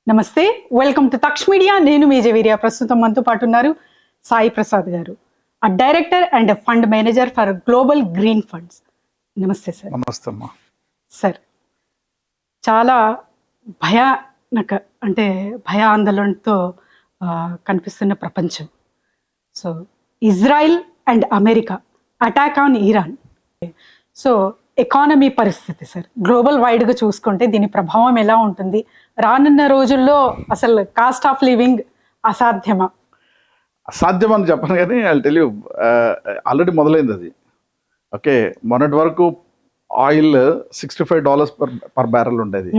నమస్తే, welcome to Taksh media. నేను మీ జవీరియా. ప్రస్తుతం మనతో పాటు ఉన్నారు సాయి ప్రసాద్ గారు, ఆ director and fund manager for global green funds. నమస్తే సార్. నమస్తే అమ్మా. సార్, చాలా భయానక అంటే భయాందోళనతో కనిపిస్తున్న ప్రపంచం. So Israel and America attack on Iran. So economy పరిస్థితి సార్, గ్లోబల్ వైడ్గా చూసుకుంటే దీని ప్రభావం ఎలా ఉంటుంది? రానున్న రోజుల్లో అసలు కాస్ట్ ఆఫ్ లివింగ్ అసాధ్యమా? అసాధ్యం అని చెప్పను కానీ వాళ్ళు తెలియ ఆల్రెడీ మొదలైంది అది. ఓకే, మొన్నటి వరకు ఆయిల్ $65 పర్ బ్యారెల్ ఉండేది.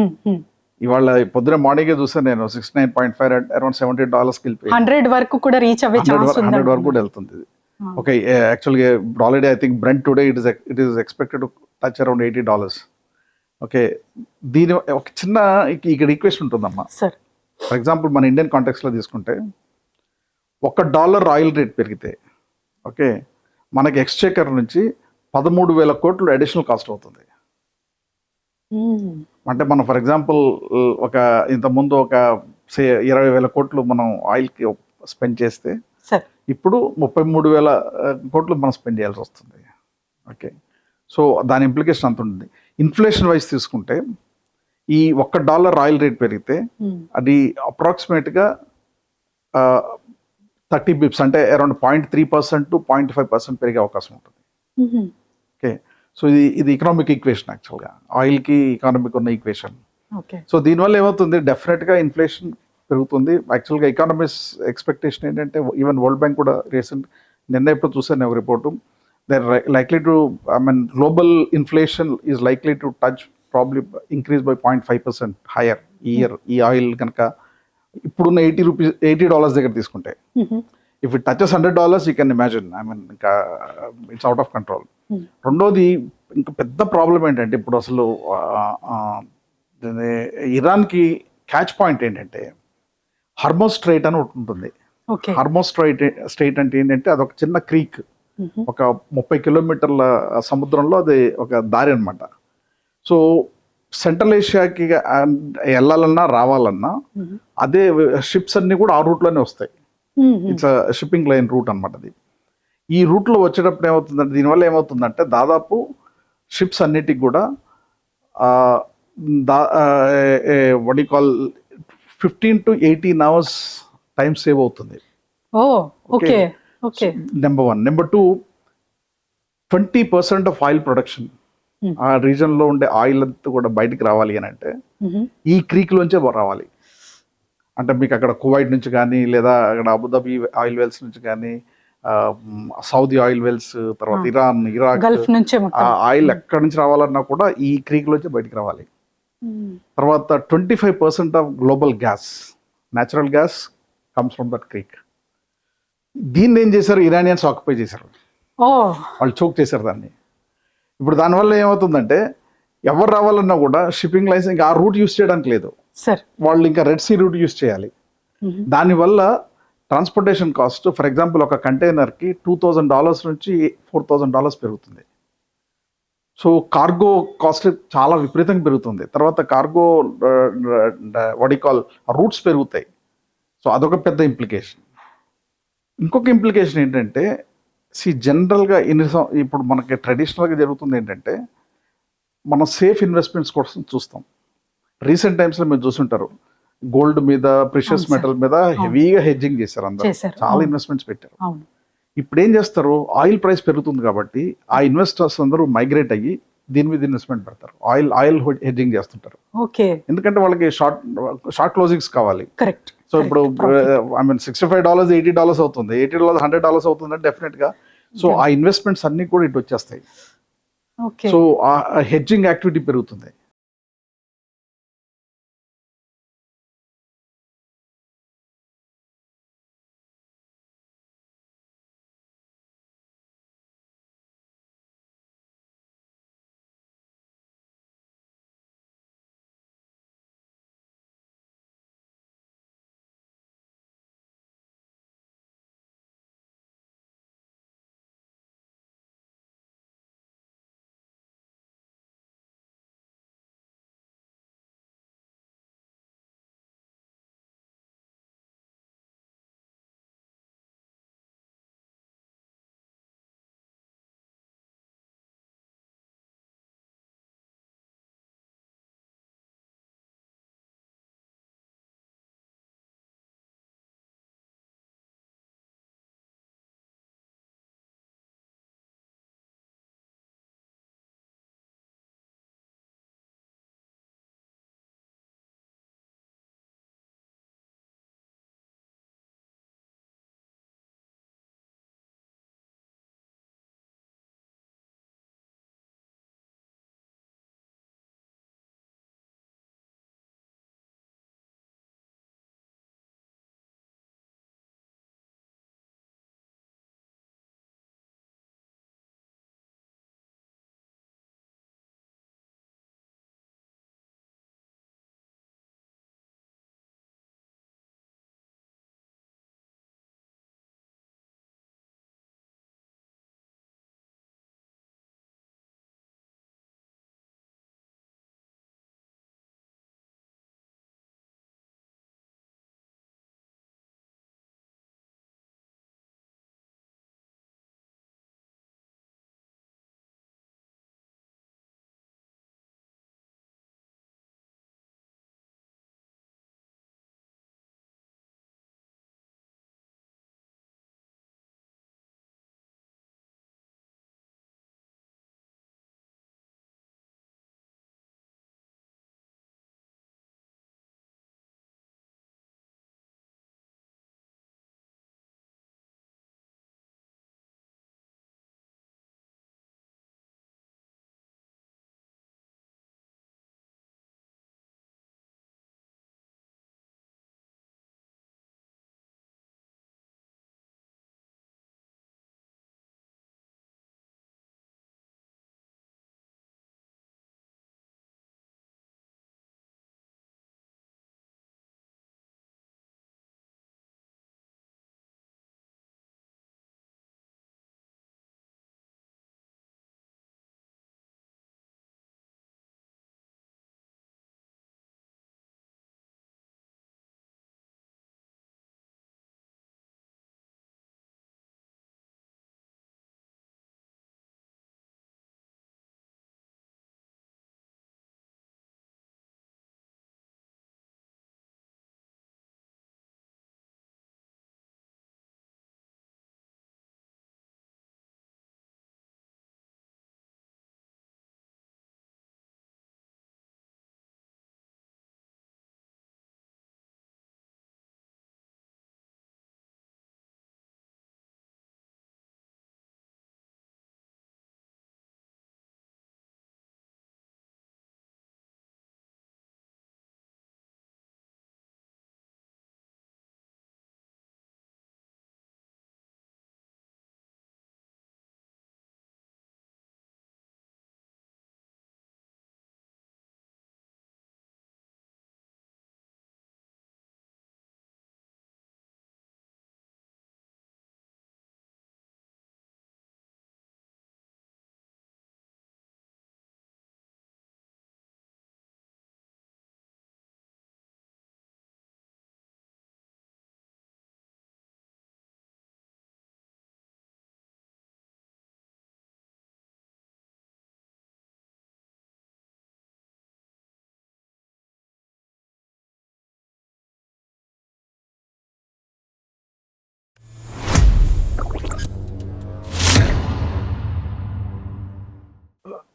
ఇవాళ పొద్దున మార్నింగే చూసాను నేను, 69.5 అరౌండ్ $70 వెళ్ళిపోయి 100 వరకు కూడా రీచ్ అవ్వే ఛాన్స్ ఉంది. 100 వరకు కూడా వెళ్తుంది. ఓకే, యాక్చువల్గా already I think Brent today it is expected to touch around $80. Okay, దీని ఒక చిన్న ఇక్కడ ఈక్వేషన్ ఉంటుందమ్మా. సార్, ఫర్ ఎగ్జాంపుల్ మన ఇండియన్ కాంటెక్స్లో తీసుకుంటే $1 ఆయిల్ రేట్ పెరిగితే ఓకే మనకి ఎక్స్చేకర్ నుంచి 13,000 కోట్లు అడిషనల్ కాస్ట్ అవుతుంది. అంటే మనం ఫర్ ఎగ్జాంపుల్ ఒక ఇంతకుముందు ఒక 20,000 కోట్లు మనం ఆయిల్కి స్పెండ్ చేస్తే ఇప్పుడు 33,000 కోట్లు మనం స్పెండ్ చేయాల్సి వస్తుంది. ఓకే, సో దాని ఇంప్లికేషన్ అంత ఉంటుంది. ఇన్ఫ్లేషన్ వైజ్ తీసుకుంటే ఈ $1 ఆయిల్ రేట్ పెరిగితే అది అప్రాక్సిమేట్గా 30 బిప్స్ అంటే అరౌండ్ 0.3% to 0.5% పెరిగే అవకాశం ఉంటుంది. ఓకే, సో ఇది ఎకనామిక్ ఈక్వేషన్ యాక్చువల్గా, ఆయిల్కి ఎకానమీకి ఉన్న ఈక్వేషన్. సో దీనివల్ల ఏమవుతుంది, డెఫినెట్గా ఇన్ఫ్లేషన్ పెరుగుతుంది. యాక్చువల్గా ఎకానమీస్ ఎక్స్పెక్టేషన్ ఏంటంటే ఈవెన్ వరల్డ్ బ్యాంక్ కూడా రీసెంట్ నిన్న ఎప్పుడు చూసాను ఒక report, they're likely to, I mean, global inflation is likely to touch probably increase by 0.5% higher year. ఈ ఆయిల్ కనుక ఇప్పుడున్న $80 దగ్గర తీసుకుంటే, if it touches $100 you can imagine, I mean ఇంకా ఇట్స్ అవుట్ ఆఫ్ కంట్రోల్. రెండోది ఇంకా పెద్ద ప్రాబ్లం ఏంటంటే ఇప్పుడు అసలు ఇరాన్కి క్యాచ్ పాయింట్ ఏంటంటే హార్మోజ్ స్ట్రైట్ అని ఒకటి ఉంటుంది. హార్మోజ్ స్ట్రైట్ అంటే ఏంటంటే అదొక చిన్న క్రీక్, ఒక 30 కిలోమీటర్ల సముద్రంలో అది ఒక దారి అనమాట. సో సెంట్రల్ ఏషియాకి వెళ్ళాలన్నా రావాలన్నా అదే షిప్స్ అన్ని కూడా ఆ రూట్లోనే వస్తాయి. ఇట్స్ షిప్పింగ్ లైన్ రూట్ అనమాట అది. ఈ రూట్లో వచ్చేటప్పుడు ఏమవుతుందంటే, దీనివల్ల ఏమవుతుందంటే దాదాపు షిప్స్ అన్నిటికి కూడా what you call 15 to 18 hours time save అవుతుంది. Number 1. Number 2, 20% of oil production ఆ రీజన్లో ఉండే ఆయిల్ అంతా కూడా బయటికి రావాలి అని అంటే ఈ క్రీక్లోంచే రావాలి. అంటే మీకు అక్కడ కువైట్ నుంచి కానీ, లేదా అక్కడ అబుదాబి ఆయిల్ వెల్స్ నుంచి కానీ, సౌదీ ఆయిల్ వెల్స్, తర్వాత ఇరాన్, ఇరాక్ ఆయిల్ ఎక్కడి నుంచి రావాలన్నా కూడా ఈ క్రీక్లోంచే బయటికి రావాలి. తర్వాత 25% of global gas, natural gas comes from that creek. దీన్ని ఏం చేశారు, ఇరానియన్స్ ఆక్యుపై చేశారు, వాళ్ళు చోక్ చేశారు దాన్ని. ఇప్పుడు దానివల్ల ఏమవుతుందంటే ఎవరు రావాలన్నా కూడా షిప్పింగ్ లైన్స్ ఇంకా ఆ రూట్ యూస్ చేయడానికి లేదు, వాళ్ళు ఇంకా రెడ్ సీ రూట్ యూస్ చేయాలి. దానివల్ల ట్రాన్స్పోర్టేషన్ కాస్ట్ ఫర్ ఎగ్జాంపుల్ ఒక కంటైనర్కి $2,000 నుంచి $4,000 పెరుగుతుంది. సో కార్గో కాస్ట్ చాలా విపరీతంగా పెరుగుతుంది. తర్వాత cargo what you call roots పెరుగుతాయి. సో అదొక పెద్ద ఇంప్లికేషన్. ఇంకొక ఇంప్లికేషన్ ఏంటంటే జనరల్గా ఇప్పుడు మనకి ట్రెడిషనల్గా జరుగుతుంది ఏంటంటే మనం సేఫ్ ఇన్వెస్ట్మెంట్స్ కోసం చూస్తాం. రీసెంట్ టైమ్స్లో మీరు చూసుంటారు, గోల్డ్ మీద, ప్రెషియస్ మెటల్ మీద హెవీగా హెడ్జింగ్ చేశారు, అందరూ చాలా ఇన్వెస్ట్మెంట్స్ పెట్టారు. ఇప్పుడు ఏం చేస్తారు, ఆయిల్ ప్రైస్ పెరుగుతుంది కాబట్టి ఆ ఇన్వెస్టర్స్ అందరూ మైగ్రేట్ అయ్యి దీని మీద ఇన్వెస్ట్మెంట్ పెడతారు, ఆయిల్ హెడ్జింగ్ చేస్తుంటారు. ఎందుకంటే వాళ్ళకి షార్ట్ క్లోజింగ్స్ కావాలి. సో ఇప్పుడు ఐ మీన్ $65 $80 అవుతుంది, $80 $100 అవుతుంది డెఫినెట్గా. సో ఆ ఇన్వెస్ట్మెంట్స్ అన్ని కూడా ఇటు వచ్చేస్తాయి. సో ఆ హెడ్జింగ్ యాక్టివిటీ పెరుగుతుంది.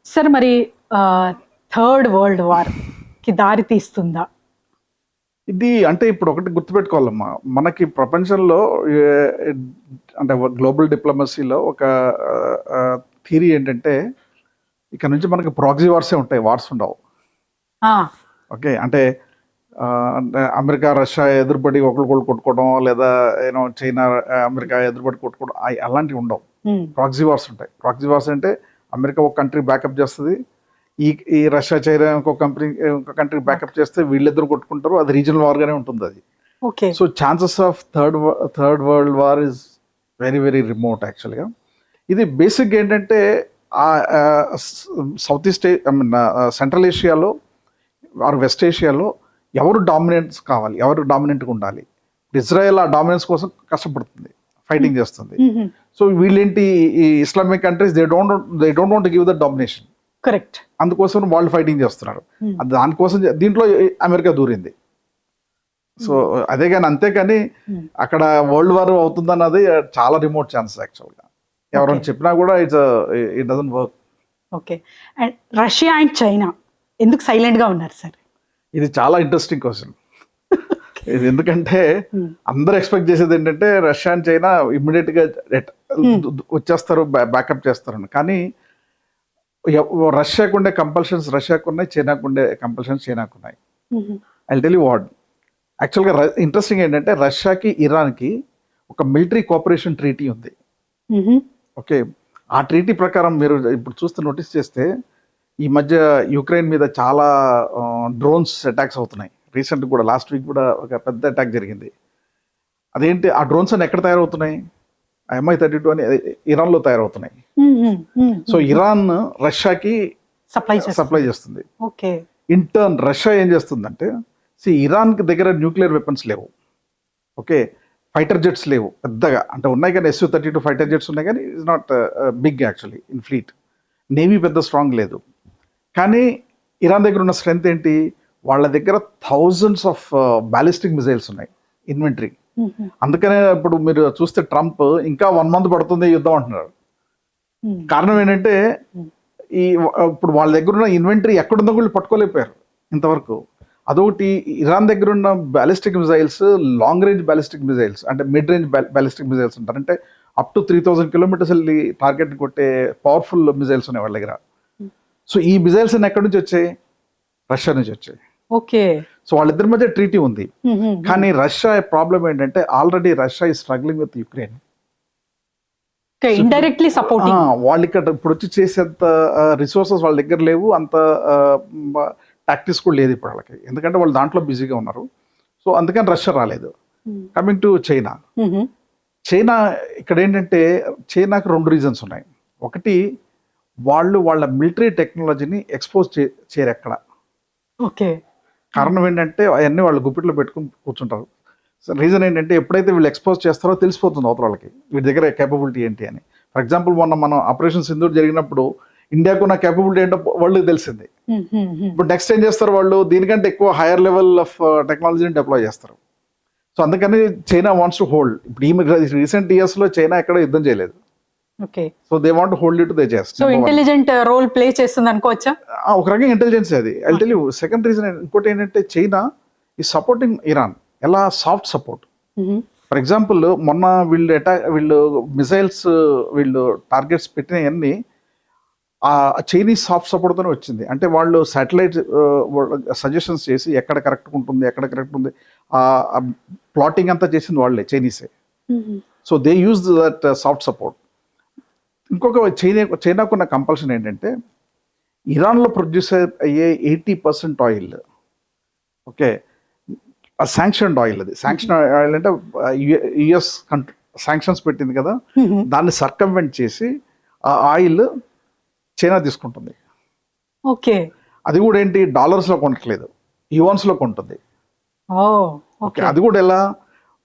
సార్ మరి థర్డ్ వరల్డ్ వార్ కి దారి తీస్తుందా? ఇది అంటే ఇప్పుడు ఒకటి గుర్తుపెట్టుకోవాలమ్మా, మనకి ప్రపంచంలో అంటే గ్లోబల్ డిప్లొమసీలో ఒక థియరీ ఏంటంటే ఇక్కడ నుంచి మనకి ప్రాక్సీ వార్సే ఉంటాయి, వార్స్ ఉండవు. ఓకే, అంటే అమెరికా రష్యా ఎదురుపడి ఒకరికొకరు కొట్టుకోవడం, లేదా ఏమో చైనా అమెరికా ఎదురుపడి కొట్టుకోవడం, అలాంటివి ఉండవు. ప్రాక్సీ వార్స్ ఉంటాయి. ప్రాక్సీ వార్స్ అంటే అమెరికా ఒక కంట్రీ బ్యాకప్ చేస్తుంది, ఈ రష్యా చైనా ఇంకో కంట్రీ బ్యాకప్ చేస్తే వీళ్ళిద్దరు కొట్టుకుంటారు, అది రీజనల్ వార్ గానే ఉంటుంది అది. Okay, so chances of third world war is very very remote యాక్చువల్గా. ఇది బేసిక్ ఏంటంటే south east I mean central ఏషియాలో ఆర్ వెస్ట్ ఏషియాలో ఎవరు డామినెన్స్ కావాలి, ఎవరు డామినెంట్గా ఉండాలి. ఇజ్రాయెల్ ఆ డామినెన్స్ కోసం కష్టపడుతుంది, ఫైటింగ్ చేస్తుంది. సో వీళ్ళేంటి, ఈ Islamic countries they don't want give the domination. Correct. అందుకోసం వాళ్ళు ఫైటింగ్ చేస్తున్నారు. దానికోసం దీంట్లో అమెరికా దూరింది. సో అదే కానీ అంతేకాని అక్కడ వరల్డ్ వార్ అవుతుందన్నది చాలా రిమోట్ ఛాన్స్ యాక్చువల్గా. ఎవరైనా చెప్పినా కూడా it doesn't work. Okay, and Russia and China ఎందుకు సైలెంట్ గా ఉన్నారు సార్? ఇది చాలా ఇంట్రెస్టింగ్ క్వశ్చన్. ఇది ఎందుకంటే అందరు ఎక్స్పెక్ట్ చేసేది ఏంటంటే రష్యా అండ్ చైనా ఇమ్మీడియట్ గా వచ్చేస్తారు, బ్యాకప్ చేస్తారు. కానీ రష్యాకు ఉండే కంపల్షన్స్ రష్యాకు ఉన్నాయి, చైనాకు ఉండే కంపల్షన్స్ చైనాకు ఉన్నాయి. ఐ టెల్ యూ వాట్, యాక్చువల్గా ఇంట్రెస్టింగ్ ఏంటంటే రష్యాకి ఇరాన్కి ఒక మిలిటరీ కోఆపరేషన్ ట్రీటీ ఉంది. ఓకే, ఆ ట్రీటీ ప్రకారం మీరు ఇప్పుడు చూస్తే నోటీస్ చేస్తే ఈ మధ్య యుక్రెయిన్ మీద చాలా డ్రోన్స్ అటాక్స్ అవుతున్నాయి. రీసెంట్ కూడా లాస్ట్ వీక్ కూడా ఒక పెద్ద అటాక్ జరిగింది. అదేంటి, ఆ డ్రోన్స్ అని ఎక్కడ తయారవుతున్నాయి? MI-32 అని ఇరాన్లో తయారవుతున్నాయి. సో ఇరాన్ రష్యాకి సప్లై చేస్తుంది. ఓకే, ఇన్ టర్న్ రష్యా ఏం చేస్తుందంటే, ఇరాన్ దగ్గర న్యూక్లియర్ వెపన్స్ లేవు, ఓకే, ఫైటర్ జెట్స్ లేవు పెద్దగా, అంటే ఉన్నాయి కానీ Su-32 ఫైటర్ జెట్స్ ఉన్నాయి కానీ it's not big actually in fleet. Navy పెద్ద స్ట్రాంగ్ లేదు. కానీ ఇరాన్ దగ్గర ఉన్న స్ట్రెంగ్త్ ఏంటి, వాళ్ళ దగ్గర థౌజండ్స్ ఆఫ్ బ్యాలిస్టిక్ మిసైల్స్ ఉన్నాయి ఇన్వెంటరీ. అందుకనే ఇప్పుడు మీరు చూస్తే ట్రంప్ ఇంకా 1 month పడుతుంది యుద్ధం అంటున్నారు. కారణం ఏంటంటే ఇప్పుడు వాళ్ళ దగ్గర ఉన్న ఇన్వెంటరీ ఎక్కడుందో వీళ్ళు పట్టుకోలేకపోయారు ఇంతవరకు. అదొకటి, ఇరాన్ దగ్గర ఉన్న ballistic missiles long range ballistic missiles, అంటే మిడ్ రేంజ్ బ్యాలిస్టిక్ మిసైల్స్ అంటారు. అంటే అప్ టు 3000 kilometers వెళ్ళి టార్గెట్ కొట్టే పవర్ఫుల్ మిసైల్స్ ఉన్నాయి వాళ్ళ దగ్గర. సో ఈ మిసైల్స్ ఎక్కడి నుంచి వచ్చాయి? రష్యా నుంచి వచ్చాయి. ఓకే, సో వాళ్ళిద్దరి మధ్య ట్రీటీ ఉంది. కానీ రష్యా ప్రాబ్లం ఏంటంటే ఆల్రెడీ రష్యా ఈ struggling with Ukraine. Indirectly supporting. వాళ్ళు ఇక్కడ ఇప్పుడు వచ్చి చేసేంత రిసోర్సెస్ వాళ్ళ దగ్గర లేవు, అంత టాక్టిక్స్ కూడా లేదు ఇప్పుడు వాళ్ళకి, ఎందుకంటే వాళ్ళు దాంట్లో బిజీగా ఉన్నారు. సో అందుకని రష్యా రాలేదు. కమింగ్ టు చైనా, చైనా ఇక్కడ ఏంటంటే చైనాకి 2 రీజన్స్ ఉన్నాయి. ఒకటి, వాళ్ళు వాళ్ళ మిలిటరీ టెక్నాలజీని ఎక్స్పోజ్ చేయరు ఎక్కడ. ఓకే, కారణం ఏంటంటే అవన్నీ వాళ్ళు గుప్పిట్లో పెట్టుకుని కూర్చుంటారు. సో రీజన్ ఏంటంటే ఎప్పుడైతే వీళ్ళు ఎక్స్పోజ్ చేస్తారో తెలిసిపోతుంది అవతల వాళ్ళకి వీళ్ళ దగ్గర కేపబిలిటీ ఏంటి అని. ఫర్ ఎగ్జాంపుల్ మొన్న మనం ఆపరేషన్ సింధూర్ జరిగినప్పుడు ఇండియాకు ఉన్న కేపబిలిటీ ఏంటో వాళ్ళకి తెలిసింది. ఇప్పుడు నెక్స్ట్ ఏం చేస్తారు, వాళ్ళు దీనికంటే ఎక్కువ హైయర్ లెవెల్ ఆఫ్ టెక్నాలజీని డిప్లాయ్ చేస్తారు. సో అందుకని చైనా వాంట్స్ టు హోల్డ్. ఇప్పుడు ఈ రీసెంట్ ఇయర్స్లో చైనా ఎక్కడ యుద్ధం చేయలేదు. Okay, so they want hold it to they chest. సో ఇంటెలిజెంట్ రోల్ ప్లే చేస్తుంది అనుకోవచ్చా? ఒక రకంగా ఇంటెలిజెన్స్ అది. I tell you second reason ఇంకోటి ఏంటంటే చైనా ఈ సపోర్టింగ్ ఇరాన్. ఎలా? Soft support. ఫర్ ఎగ్జాంపుల్ మొన్న వీళ్ళు మిసైల్స్ వీళ్ళు టార్గెట్స్ పెట్టినవన్నీ ఆ చైనీస్ సాఫ్ట్ సపోర్ట్తోనే వచ్చింది. అంటే వాళ్ళు శాటిలైట్ సజెషన్స్ చేసి ఎక్కడ కరెక్ట్ ఉంటుంది, ఎక్కడ కరెక్ట్ ఉంది, ప్లాటింగ్ అంతా చేసింది వాళ్ళే, చైనీసే. So they use that soft support. ఇంకొక చైనాకున్న కంపల్షన్ ఏంటంటే ఇరాన్లో ప్రొడ్యూస్ అయ్యే 80% ఆయిల్, ఓకే, శాంక్షన్డ్ ఆయిల్. అది శాంక్షన్ ఆయిల్ అంటే యుఎస్ శాంక్షన్స్ పెట్టింది కదా, దాన్ని సర్కంవెంట్ చేసి ఆ ఆయిల్ చైనా తీసుకుంటుంది. ఓకే, అది కూడా ఏంటి, డాలర్స్లో కొనట్లేదు, యువాన్స్లో కొంటుంది. ఓకే, అది కూడా ఎలా,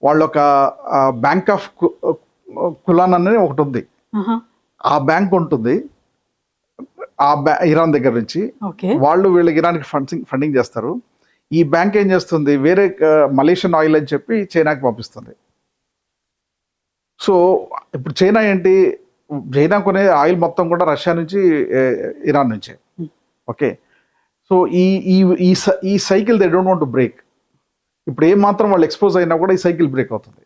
వాళ్ళ ఒక బ్యాంక్ ఆఫ్ కులాన్ అనేది ఒకటి ఉంది, ఆ బ్యాంక్ ఉంటుంది ఇరాన్ దగ్గర నుంచి. వాళ్ళు వీళ్ళకి ఇరాన్కి ఫండింగ్ చేస్తారు. ఈ బ్యాంక్ ఏం చేస్తుంది, వేరే మలేషియన్ ఆయిల్ అని చెప్పి చైనాకి పంపిస్తుంది. సో ఇప్పుడు చైనా ఏంటి, చైనా కొనే ఆయిల్ మొత్తం కూడా రష్యా నుంచి, ఇరాన్ నుంచే. ఓకే, సో ఈ ఈ ఈ ఈ cycle they don't want to break. ఇప్పుడు ఏం మాత్రం వాళ్ళు ఎక్స్పోజ్ అయినా కూడా ఈ సైకిల్ బ్రేక్ అవుతుంది.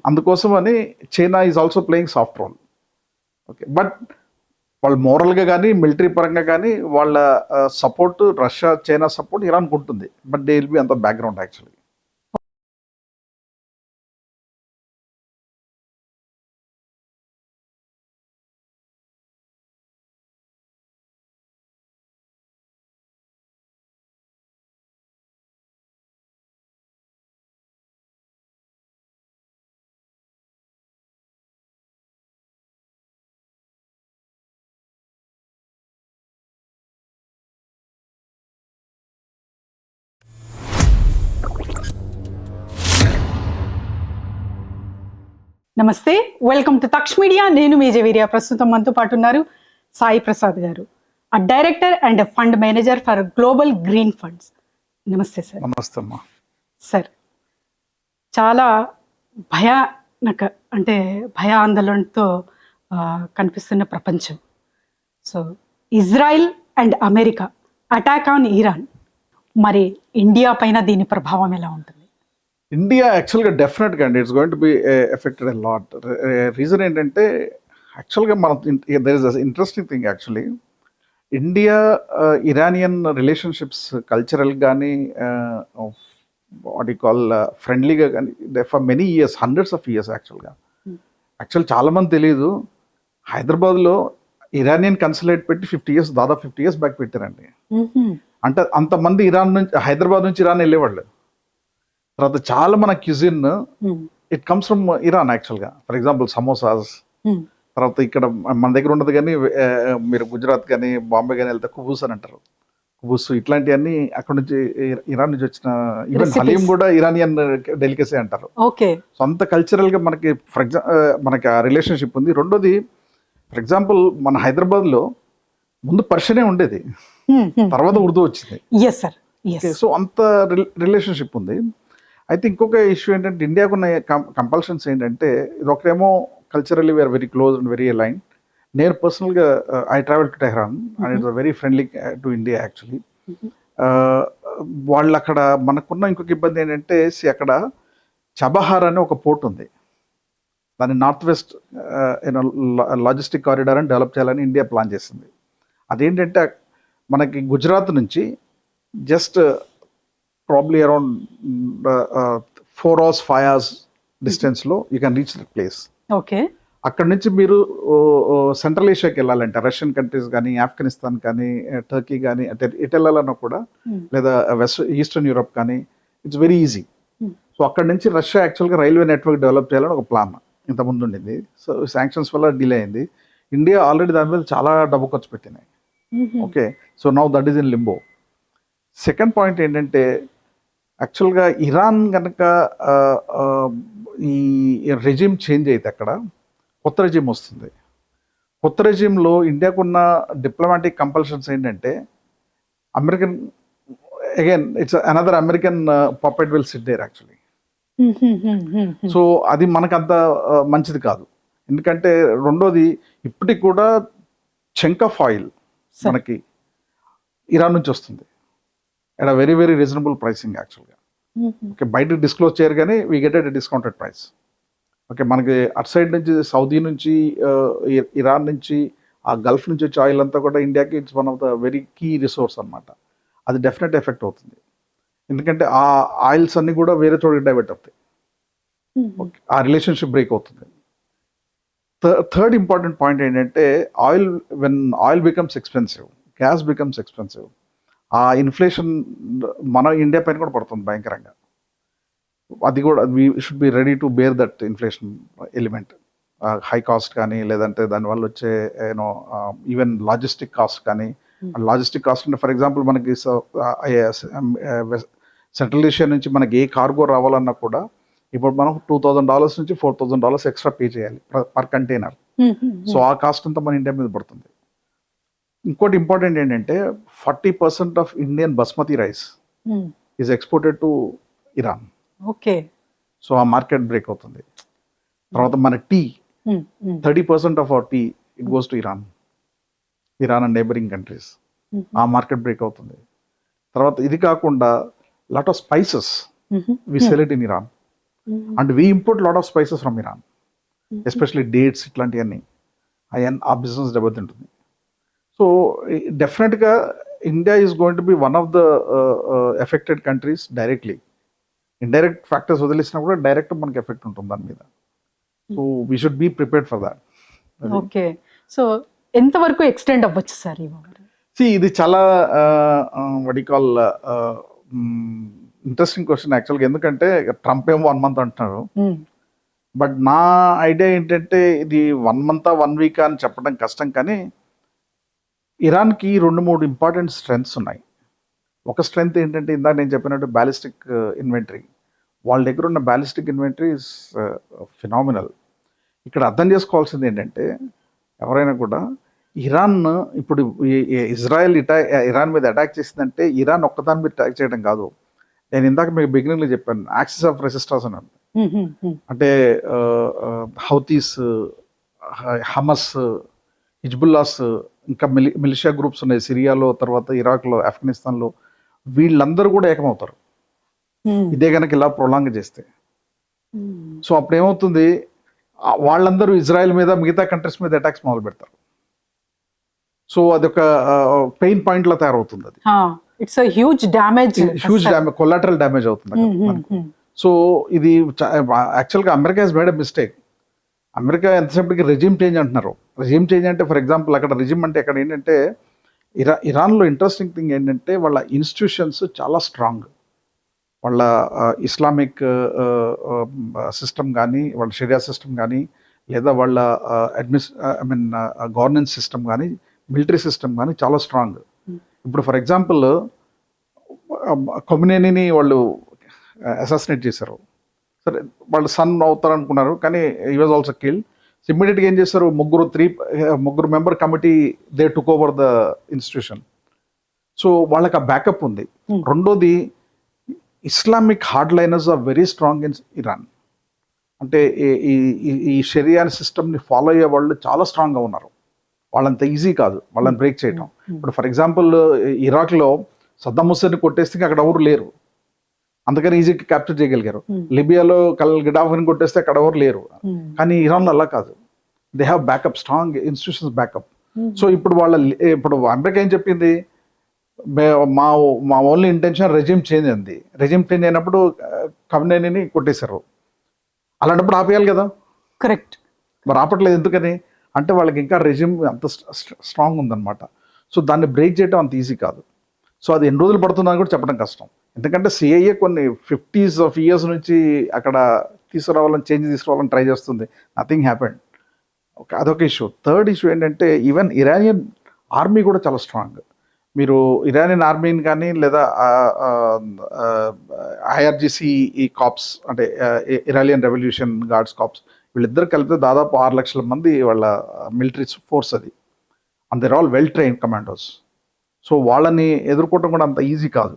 అందుకోసం అని China is also playing soft role. Okay, but వాళ్ళు మోరల్గా కానీ మిలిటరీ పరంగా కానీ వాళ్ళ సపోర్ట్, రష్యా చైనా సపోర్ట్ ఇరాన్కి ఉంటుంది. బట్ దే విల్ బి అంత బ్యాక్గ్రౌండ్ యాక్చువల్లీ. నమస్తే, వెల్కమ్ టు తక్ష్ మీడియా. నేను మీ జవేరియా. ప్రస్తుతం మనతో పాటు ఉన్నారు సాయి ప్రసాద్ గారు, ఆ director and fund manager for global green funds. నమస్తే సార్. నమస్తే అమ్మా. సార్, చాలా భయానక అంటే భయాందోళనతో కనిపిస్తున్న ప్రపంచం. So Israel and America attack on Iran, మరి ఇండియా పైన దీని ప్రభావం ఎలా ఉంటుంది? ఇండియా యాక్చువల్గా డెఫినెట్గా అండి it's going to be affected a lot. Reason ఏంటంటే యాక్చువల్గా మన there is a interesting thing actually. India Iranian relationships cultural కానీ వాట్ యు కాల్ ఫ్రెండ్లీగా కానీ for many years, hundreds of years యాక్చువల్గా. చాలామంది తెలియదు, హైదరాబాద్లో ఇరానియన్ కన్సులేట్ పెట్టి 50 years, దాదాపు 50 years బ్యాక్ పెట్టారండి. అంటే అంతమంది ఇరాన్ నుంచి, హైదరాబాద్ నుంచి ఇరాన్ వెళ్ళేవాళ్ళు. తర్వాత చాలా మన cuisine it comes from Iran యాక్చువల్గా. ఫర్ ఎగ్జాంపుల్ సమోసాస్, తర్వాత ఇక్కడ మన దగ్గర ఉండదు కానీ మీరు గుజరాత్ కానీ బాంబే కానీ వెళ్తే కుబూస్ అని అంటారు. కుబూస్ ఇట్లాంటివన్నీ అక్కడ నుంచి, ఇరాన్ నుంచి వచ్చిన. ఈవెన్ హలీం కూడా ఇరానియన్ డెలికసీ అంటారు. సో అంత కల్చరల్గా మనకి మనకి ఆ రిలేషన్షిప్ ఉంది. రెండోది, ఫర్ ఎగ్జాంపుల్ మన హైదరాబాద్లో ముందు పర్షియనే ఉండేది, తర్వాత ఉర్దూ వచ్చింది. సో అంత రిలేషన్షిప్ ఉంది. అయితే ఇంకొక ఇష్యూ ఏంటంటే, ఇండియాకు ఉన్న కంపల్షన్స్ ఏంటంటే, ఇది ఒకరేమో culturally we are very close and very align. నేను పర్సనల్గా I travel to Tehran and it's very friendly to India actually. వాళ్ళు అక్కడ మనకున్న ఇంకొక ఇబ్బంది ఏంటంటే, అక్కడ చబహార్ అనే ఒక పోర్ట్ ఉంది. దాన్ని నార్త్ వెస్ట్ లాజిస్టిక్ కారిడార్ అని డెవలప్ చేయాలని ఇండియా ప్లాన్ చేసింది. అదేంటంటే మనకి గుజరాత్ నుంచి just probably around 4 hours 5 hours డిస్టెన్స్లో you can reach that place. Okay, అక్కడ నుంచి మీరు సెంట్రల్ ఏషియాకి వెళ్ళాలంటే, రష్యన్ కంట్రీస్ కానీ, ఆఫ్ఘనిస్తాన్ కానీ, టర్కీ కానీ, అంటే ఎటు వెళ్ళాలన్నా కూడా, లేదా ఈస్టర్న్ యూరప్ కానీ, ఇట్స్ వెరీ ఈజీ. సో అక్కడ నుంచి రష్యా యాక్చువల్గా రైల్వే నెట్వర్క్ డెవలప్ చేయాలని ఒక ప్లాన్ ఇంతకుముందు ఉండింది. సో శాంక్షన్స్ వల్ల డిలే అయింది. ఇండియా ఆల్రెడీ దాని మీద చాలా డబ్బు ఖర్చు పెట్టినాయి. Okay, so now that is in limbo. Second point ఏంటంటే, యాక్చువల్గా ఇరాన్ కనుక ఈ రెజిమ్ చేంజ్ అయితే అక్కడ కొత్త రెజిమ్ వస్తుంది. కొత్త రెజిమ్లో ఇండియాకున్న డిప్లొమాటిక్ కంపల్షన్స్ ఏంటంటే, American again it's another American puppet will sit there actually. So అది మనకంత మంచిది కాదు. ఎందుకంటే రెండోది, ఇప్పటికి కూడా చంక్ ఆఫ్ ఆయిల్ మనకి ఇరాన్ నుంచి వస్తుంది at very very reasonable pricing యాక్చువల్గా. ఓకే, బయటకు డిస్క్లోజ్ చేయరు కానీ we get at discounted price. Okay, మనకి అటు సైడ్ నుంచి సౌదీ నుంచి, ఇరాన్ నుంచి, ఆ గల్ఫ్ నుంచి వచ్చే ఆయిల్ అంతా కూడా ఇండియాకి it's one of the very key resource అనమాట. అది డెఫినెట్ ఎఫెక్ట్ అవుతుంది. ఎందుకంటే ఆ ఆయిల్స్ అన్నీ కూడా వేరే చోటుకి డైవర్ట్ అవుతాయి. ఓకే, ఆ రిలేషన్షిప్ బ్రేక్ అవుతుంది. థర్డ్ ఇంపార్టెంట్ పాయింట్ ఏంటంటే, when oil becomes expensive, gas becomes expensive, ఆ ఇన్ఫ్లేషన్ మన ఇండియా పైన కూడా పడుతుంది భయంకరంగా. అది కూడా we should be ready to bear that inflation element. High cost కానీ, లేదంటే దానివల్ల వచ్చే ఈవెన్ లాజిస్టిక్ కాస్ట్ కానీ. లాజిస్టిక్ కాస్ట్ అంటే ఫర్ ఎగ్జాంపుల్ మనకి సెంట్రల్ ఏషియా నుంచి మనకి ఏ కార్గో రావాలన్నా కూడా ఇప్పుడు మనం $2,000 నుంచి $4,000 ఎక్స్ట్రా పే చేయాలి పర్ కంటైనర్. సో ఆ కాస్ట్ అంతా మన ఇండియా మీద పడుతుంది. ఇంకోటి ఇంపార్టెంట్ ఏంటంటే, 40% of Indian basmati rice is exported to Iran. Okay, so ఆ మార్కెట్ బ్రేక్ అవుతుంది. తర్వాత మన tea 30% of our tea it goes to Iran and neighbouring countries. ఆ మార్కెట్ బ్రేక్ అవుతుంది. తర్వాత ఇది కాకుండా lot of spices we sell it in Iran and we import lot of spices from Iran, especially dates ఇట్లాంటివన్నీ. ఆ business దెబ్బతింటుంది. So డెఫినెట్గా India is going to be one of the affected countries directly. Indirect factors వదిలేసినా కూడా direct మనకి effect ఉంటుంది దాని మీద. So we should be prepared for that. Okay, so ఎంతవరకు ఎక్స్టెండ్ అవ్వచ్చు సార్ ఈ వార్? ఇది చాలా వడి కాల్ ఇంట్రెస్టింగ్ క్వశ్చన్ యాక్చువల్గా. ఎందుకంటే ట్రంప్ ఏమో 1 month అంటున్నారు, బట్ నా ఐడియా ఏంటంటే ఇది 1 month 1 week అని చెప్పడం కష్టం. కానీ ఇరాన్కి 2-3 ఇంపార్టెంట్ స్ట్రెంగ్స్ ఉన్నాయి. ఒక స్ట్రెంగ్త్ ఏంటంటే ఇందాక నేను చెప్పినట్టు బ్యాలిస్టిక్ ఇన్వెంటరీ. వాళ్ళ దగ్గర ఉన్న బ్యాలిస్టిక్ ఇన్వెంటరీ ఇస్ ఫినామినల్. ఇక్కడ అర్థం చేసుకోవాల్సింది ఏంటంటే ఎవరైనా కూడా ఇరాన్ ఇప్పుడు ఇజ్రాయెల్ ఇరాన్ మీద అటాక్ చేసిందంటే ఇరాన్ ఒక్కదాని మీద అటాక్ చేయడం కాదు. నేను ఇందాక మీకు బిగినింగ్లో చెప్పాను యాక్సిస్ ఆఫ్ రెసిస్టెన్స్ అని. అంటే హౌతీస్, హమస్, హిజ్బుల్లాస్, ఇంకా మిలిషియా గ్రూప్స్ ఉన్నాయి సిరియాలో, తర్వాత ఇరాక్లో, ఆఫ్ఘనిస్తాన్లో. వీళ్ళందరూ కూడా ఏకమవుతారు ఇదే కనుక ఇలా ప్రొలాంగ్ చేస్తే. సో అప్పుడు ఏమవుతుంది, వాళ్ళందరూ ఇజ్రాయెల్ మీద మిగతా కంట్రీస్ మీద అటాక్స్ మొదలు పెడతారు. సో అదొక పెయిన్ పాయింట్ లా తయారవుతుంది. అది it's huge damage, collateral damage అవుతుంది. సో ఇది యాక్చువల్గా America has made a mistake. America ఎంతసేపటికి రెజిమ్ చేంజ్ అంటున్నారు. రెజిమ్ చేంజ్ అంటే ఫర్ ఎగ్జాంపుల్ అక్కడ రెజిమ్ అంటే అక్కడ ఏంటంటే ఇరాన్లో ఇంట్రెస్టింగ్ థింగ్ ఏంటంటే వాళ్ళ ఇన్స్టిట్యూషన్స్ చాలా స్ట్రాంగ్. వాళ్ళ ఇస్లామిక్ సిస్టమ్ కానీ, వాళ్ళ షరియా సిస్టమ్ కానీ, లేదా వాళ్ళ గవర్నెన్స్ సిస్టమ్ కానీ, మిలిటరీ సిస్టమ్ కానీ చాలా స్ట్రాంగ్. ఇప్పుడు ఫర్ ఎగ్జాంపుల్ కొమినేనిని వాళ్ళు అసాసినేట్ చేశారు. సరే వాళ్ళు సన్ అవుతారు అనుకున్నారు, కానీ హీ వాజ్ ఆల్సో కిల్డ్. ఇమ్మీడియట్గా ఏం చేస్తారు, ముగ్గురు member committee they took over the institution. So వాళ్ళకి ఆ బ్యాకప్ ఉంది. రెండోది Islamic hard liners are very strong in Iran. అంటే ఈ షరియా సిస్టమ్ని ఫాలో అయ్యే వాళ్ళు చాలా స్ట్రాంగ్గా ఉన్నారు. వాళ్ళంత ఈజీ కాదు వాళ్ళని బ్రేక్ చేయడం. ఇప్పుడు ఫర్ ఎగ్జాంపుల్ ఇరాక్లో సద్దాం హుస్సేన్ కొట్టేస్తే అక్కడ ఎవరు లేరు, అందుకని ఈజీగా క్యాప్చర్ చేయగలిగారు. లిబియాలో గడాఫీని కొట్టేస్తే అక్కడ ఎవరు లేరు. కానీ ఇరాన్లో అలా కాదు, they have backup, strong institutions backup. So ఇప్పుడు అమెరికా ఏం చెప్పింది, మా ఓన్లీ ఇంటెన్షన్ రెజిమ్ చేంజ్ అంది. రెజిమ్ చేంజ్ అయినప్పుడు ఖమేనీని కొట్టేశారు. అలాంటప్పుడు ఆపేయాలి కదా. కరెక్ట్. మరి ఆపట్లేదు ఎందుకని అంటే వాళ్ళకి ఇంకా రెజిమ్ అంత స్ట్రాంగ్ ఉందన్నమాట. సో దాన్ని బ్రేక్ చేయడం అంత ఈజీ కాదు. సో అది ఎన్ని రోజులు పడుతుందని కూడా చెప్పడం కష్టం. ఎందుకంటే సిఐఏ కొన్ని 50s of years నుంచి అక్కడ చేంజ్ తీసుకురావాలని ట్రై చేస్తుంది. Nothing happened. ఓకే, అదొక ఇష్యూ. థర్డ్ ఇష్యూ ఏంటంటే ఈవెన్ ఇరానియన్ ఆర్మీ కూడా చాలా స్ట్రాంగ్. మీరు ఇరానియన్ ఆర్మీని కానీ లేదా IRGC కాప్స్ అంటే ఇరానియన్ రెవల్యూషన్ గార్డ్స్ కాప్స్ వీళ్ళిద్దరు కలిపితే దాదాపు 6 లక్షల మంది వాళ్ళ మిలిటరీ ఫోర్స్ అది. And there all well trained commandos. So వాళ్ళని ఎదుర్కోవటం కూడా అంత ఈజీ కాదు.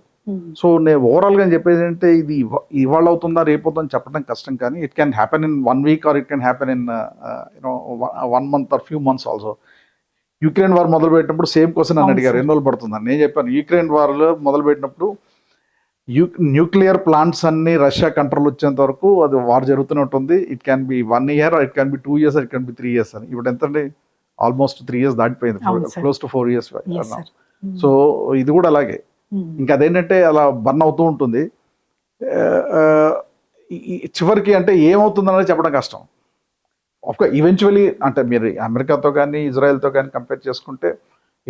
సో నేను ఓవరాల్గా చెప్పేది ఏంటంటే ఇది ఇవాళ అవుతుందా రేపు అవుతుందని చెప్పడం కష్టం. కానీ it can happen in 1 week or it can happen in 1 month or few months also. Ukraine war మొదలు పెట్టినప్పుడు సేమ్ క్వశ్చన్ అని అడిగారు, ఎన్ని రోజులు పడుతుందని. నేను చెప్పాను యుక్రెయిన్ వార్లో మొదలు పెట్టినప్పుడు న్యూక్లియర్ ప్లాంట్స్ అన్ని రష్యా కంట్రోల్ వచ్చేంత వరకు అది వార్ జరుగుతూనే ఉంటుంది. It can be 1 year, it can be 2 years, it can be 3 years అని. ఇప్పుడు ఎంతండి, ఆల్మోస్ట్ 3 years దాటిపోయింది, క్లోజ్ టు 4 years. సో ఇది కూడా అలాగే. ఇంకా అదేంటంటే అలా బర్న్ అవుతూ ఉంటుంది. చివరికి అంటే ఏమవుతుందనేది చెప్పడం కష్టం. ఈవెన్చువలీ అంటే మీరు అమెరికాతో కానీ ఇజ్రాయెల్తో కానీ కంపేర్ చేసుకుంటే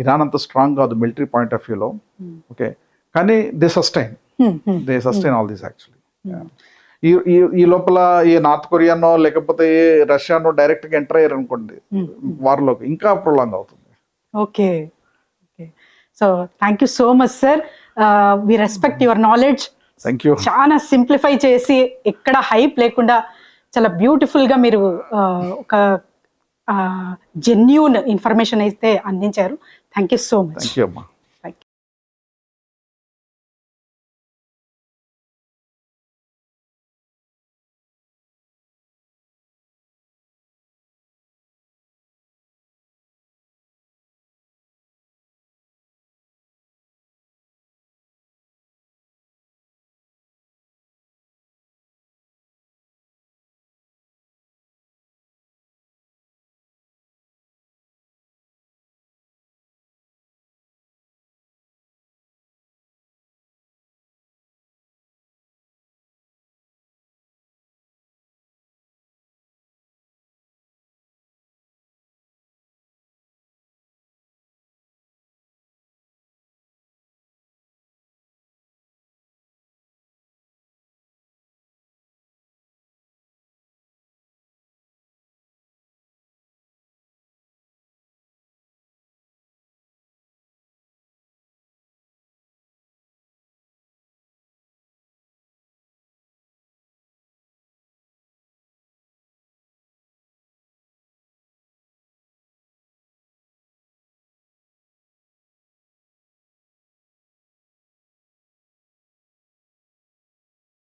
ఇరాన్ అంత స్ట్రాంగ్ కాదు మిలిటరీ పాయింట్ ఆఫ్ వ్యూలో. ఓకే, కానీ they sustain all these actually. ఈ లోపల ఏ నార్త్ కొరియానో లేకపోతే ఏ రష్యానో డైరెక్ట్గా ఎంటర్ అయ్యారు అనుకోండి వార్లోకి, ఇంకా ప్రొలాంగ్ అవుతుంది. Okay, so thank you so much sir. We respect your knowledge. Thank you. చాలా సింప్లిఫై చేసి ఎక్కడ హైప్ లేకుండా చాలా బ్యూటిఫుల్గా మీరు ఒక జెన్యూన్ ఇన్ఫర్మేషన్ అయితే అందించారు. Thank you so much. Thank you అమ్మా.